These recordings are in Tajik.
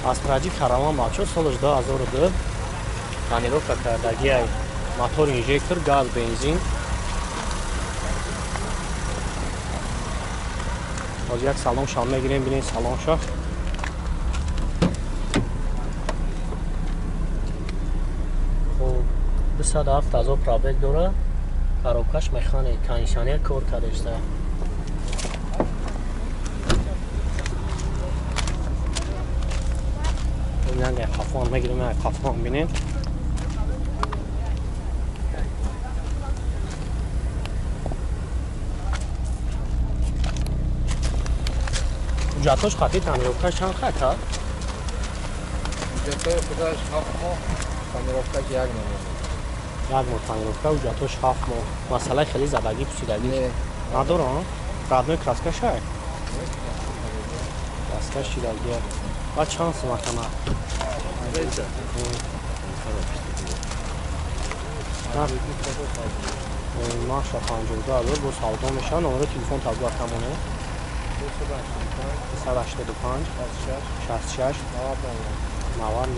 Астраҷи Караман бачо соли 2002 планировка кардагиай мотор инжектор газ бензин. ҳозир як салоншон мегирем бинед салонша. 207,000 пробег дора. Коробкаш механик, кондиционер кор кардашта. Yange kafan megirəm, kafan binin. Ucatoş xati tamirovka çand xat ha? Ucatoş xudаш 7 ماه tamirovka 1 ماه. 1 ماه tamirovka, ucatoş 7 ماه. Masala xeli zadagi pusidagi. Nadoram. Radnoy kraska shay. Kraska shidagi. Va chans makana. Maşa pancurda alır. Bu savdan meşan. Onlara telefon tabi rakamını. 285 66 90.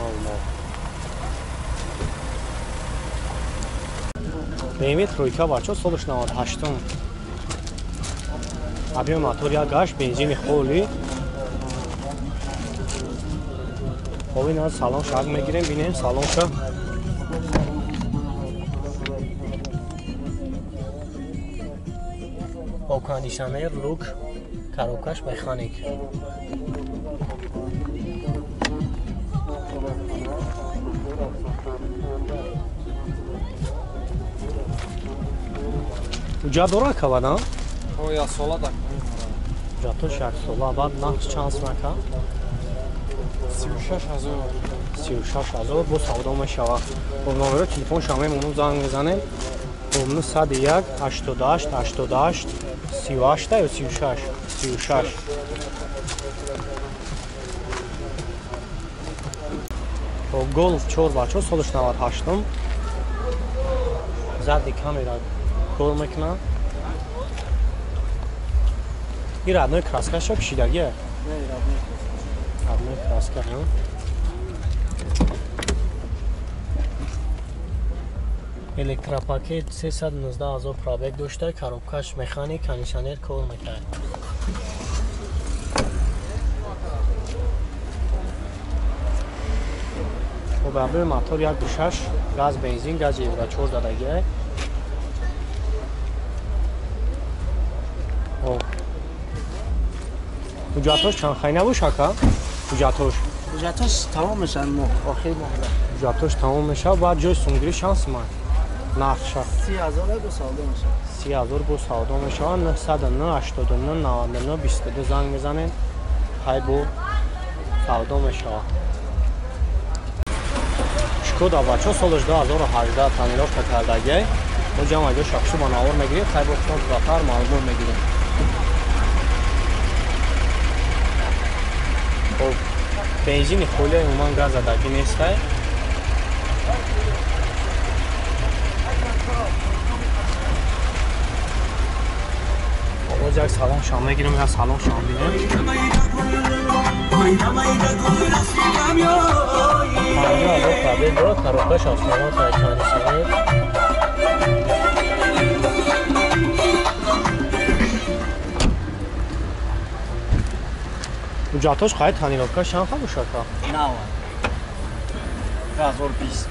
BMW тройка бачо солиш 98. Объем мотора гаш бензини холи. Хобин аз салон шаг мегирем бинем салонша. Бо кондиционер лук коробкаш механик. Uca dora kavadan? O ya sola da. Uca to şart sola bad naqs chans maka. 36000 бо савдо мешава. Бо номери телефон шама мунун занг мезанем. Бо 101 88 88 38 ё 36 36. Бо Golf 4 бачо солиш 98. Зади камера кор мекунад. ин радной краскаша кишидагия? Не, радной. Radной краска, ҳа? Электропакет 319,000 пробег дошта, коробкаш механик, кондиционер кор мекард. Обабир мотор 1.6 газ бензин, газ евро 4 дадагия. Уҷатош чанд хай набуш ака? Уҷатош. Уҷатош тамом мешан мо, охир мо. Уҷатош тамом меша, баъд ҷои сунгирӣ шанс ман. Нақша. 30,000 бо савдо меша. 30,000 бо савдо меша, 909 89 99 22 занг мезанем. Хай бо савдо меша. Шкода бачо солиш 2018 тамировка кардагиай. Мо ҷамъ аҷо шахши ба навор мегирем, хай бо фонд затар маълумот мегирем. Бензини холи умуман газ задаги нестай. Оз як салон шам мегирем, як салон шам бинем. Панҷа азо пробег дорад, коробкаш автомат кондиционер. Уҷатош қайд тонировка шанха бошака? Нава. 2020.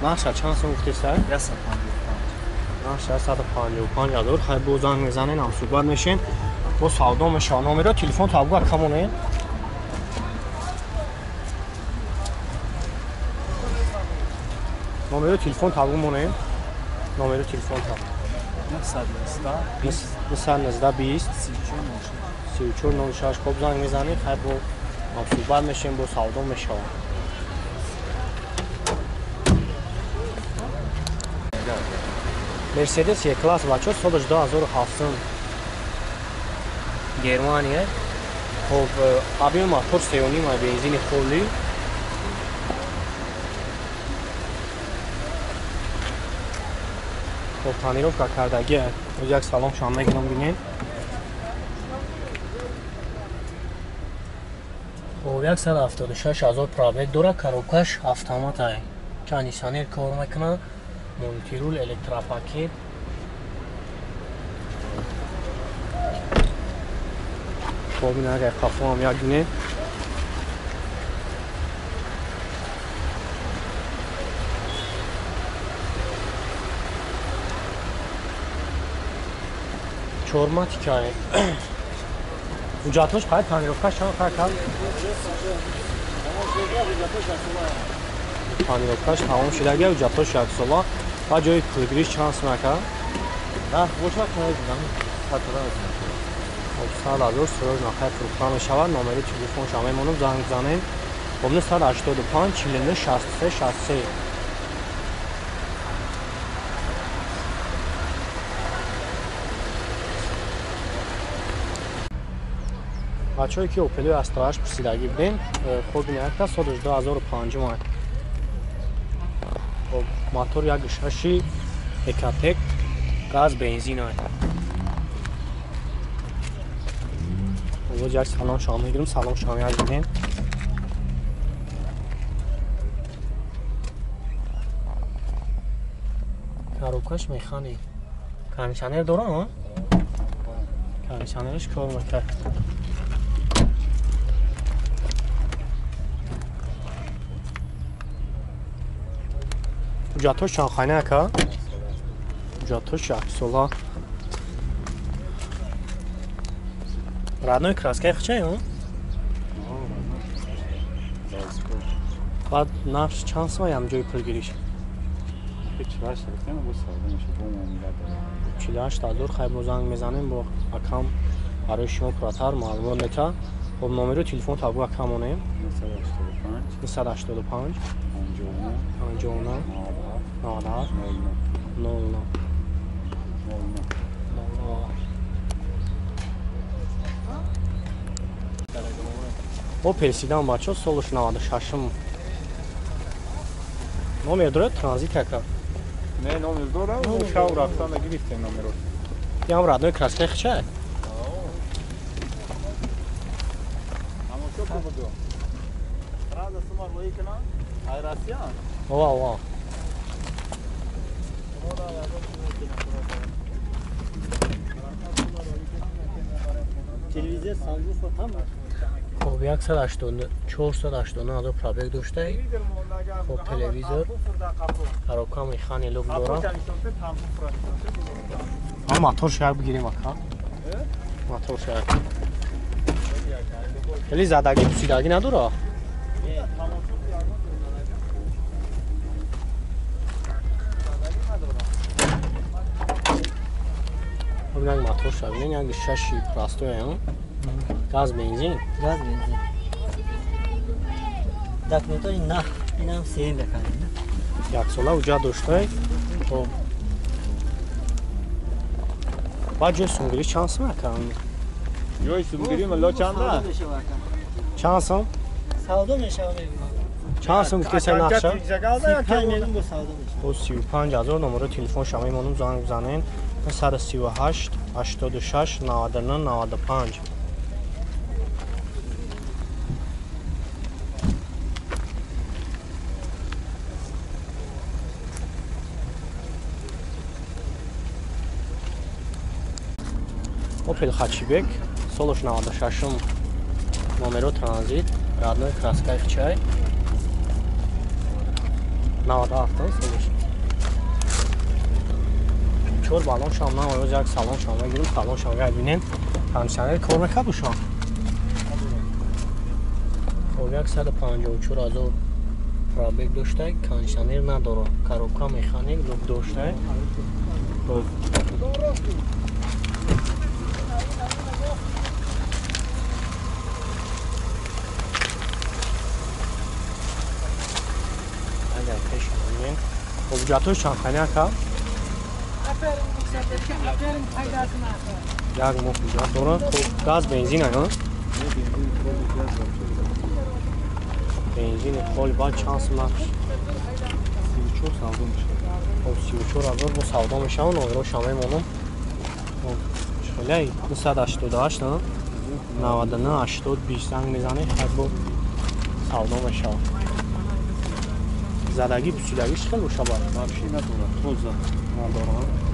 Нақша чанд сум гуфтесай? 155. Нақша 155,000 хай бо занг мезанен, ҳам суҳбат мешен. Бо савдо мешава. Номеро телефон табгӯ акамонен? Номеро телефон табгӯ монен? Номеро телефон таб. 219 3406 хоб занг мезанед, хай бо ҳам суҳбат мешем, бо савдо мешава. Mercedes E-Class бачо солиш 2007 Германия. Хоб объем мотор 3.5 бензини холи. Хоб тонировка кардагия. Оз як салон шам мегирам бинед. خب 176,000 پرابگ داره. کاروبکش автомат ای. کاندیشنر کار میکنه. مولتیرول الکتراپاکت. خب این اگر کافه هم یک دونه. چورماتیکای. Ucatmış hayır tamirovkaş şan kal. Tamirovkaş tamam şeyler gel ucatmış şarkı sola. Bacayı kırgırış şans maka. Ha, boşak mı yazdım? Hatırlamıyorum. Sağ ol, soruyor nakayet fırıklanı şava nomeri telefon şamay monum zang zanen. Omne sar 85 çilinde 63 بچه‌ای که اوپل استاش پرسیدگی بودین خب این یک تا 2005 ماه خب موتور یک شاشی اکاتک گاز بنزین است و جای سالن شام میگیریم سالن شامی از ببین کاروکاش میخانی کاندیشنر داره ها کاندیشنرش کار میکنه Ucatoş şanxane ka. Ucatoş sola. Radnoy kraskay xçay o? Bad nafs chans var yam joy pulgirish. Hiç başladıktan bu savdan işte bu muamele. Çilaş da dur khaybozang mezanim bu akam برای شما پراتر معلومات نتا خب نمره تلفن تابو akam onayım 185 59 90 O Persi'den başlıyor soluş navadı şaşım номер дорад транзит яка Не, номер дорад, шав рафтан гирифтем номеро. ям родной краска хча Амо чо буду? Рада сумар воикна? Айрасия? ова ова Televizyon sunroof tam mı? خب 480 ازو پرابگ داشته خب تلویزور خرابکام میخوانی لوگ داره اما موتور شهر بگیریم اکا موتور شهر خیلی زدگی پوسیدگی نداره خب یک موتور شهر بگیریم یک ششی پلاستوی هم گاز بنزین Gaz benzin. Dakmotor نه اینم سیم بکنیم یک ساله اوجا داشته خب با جای سونگری چانس میکنم Yo sumgirim lo chanda. چانسم سودا میشه چانسم که سه نقشه 35 میلیون با سودا میشه 35,000 نمره تلفن شما منم زنگ بزنین 138 86 99 95 Opel Hatchback, Solosh 96 номеро транзит, родной краска их чай. Навада авто, Solosh. Чор балон шам на оёз як салон шам мегирим, салон шам гайбинен. Кондиционер кор мекард ушон. Хоб 154,000 пробег дошта, кондиционер надоро. Коробка механик лук дошта. اوجاتوش چندخانه اکا؟ یک مخ اوجات داره خب گاز بنزین ها؟ بنزین خالی باید چانس مخش 34 savdan میشه. خب 34,000 با سودا میشه و نمره شامه مونم خیلی 188 نه 99 80 20 زنگ میزنه خیلی با سلام شما زدگی پوسیدگیش خیلی باشه باید Вообще نداره. Тоза. ندارم